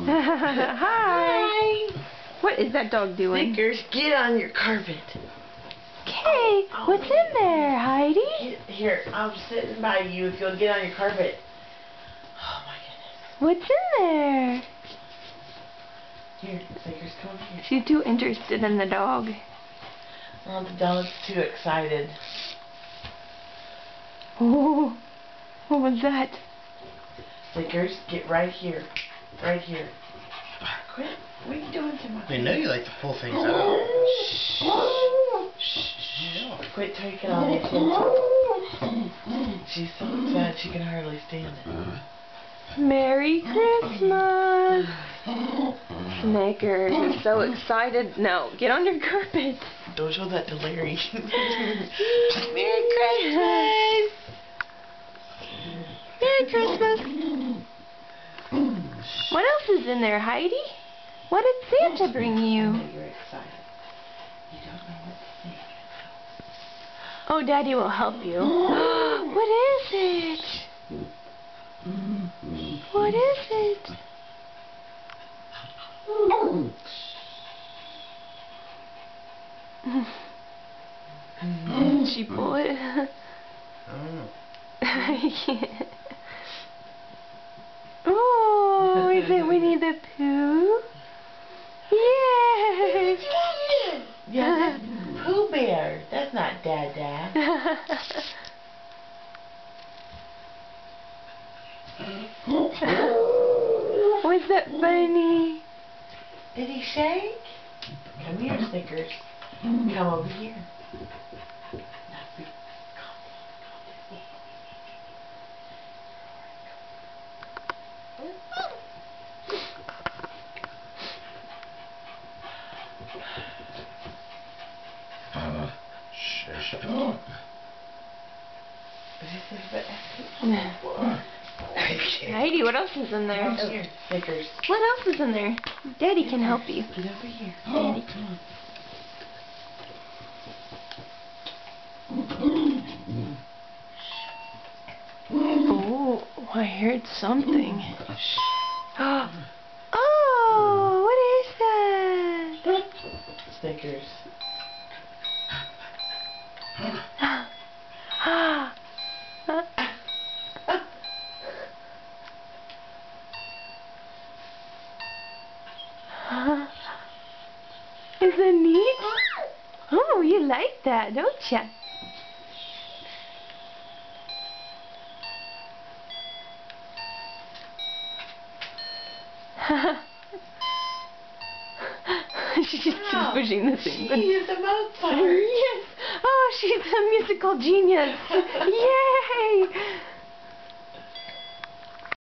Hi. What is that dog doing? Snickers, get on your carpet. Okay, what's in there, Heidi? Here, I'm sitting by you if you'll get on your carpet. Oh my goodness. What's in there? Here, Snickers, come over here. She's too interested in the dog. Oh, the dog's too excited. Oh, what was that? Snickers, get right here. Right here. Quit. What are you doing to my They know you like to pull things out. Shh. Yeah. Quit taking all the attention. She's so excited she can hardly stand it. Merry Christmas! Snickers is so excited. No, get on your carpet. Don't show that to Larry. Merry Christmas! Merry Christmas! What else is in there, Heidi? What did Santa bring I you? know you're excited. You don't know what to say. Oh, Daddy will help you. What is it? What is it? Did she pull it? Oh, is it Winnie the Pooh? Yes! Yeah, that's Pooh Bear. That's not Dada. Was that funny? Did he shake? Come here, Snickers. Come over here. Shush. Heidi, what else is in there? Come here, Snickers. What else is in there? Daddy can help you. Get over here. Daddy. Come on. Oh, I heard something. Oh, what is that? Snickers. Is that neat? Oh, you like that, don't ya? She's just pushing the thing. She is a Mozart. Yes. Oh, she's a musical genius. Yay!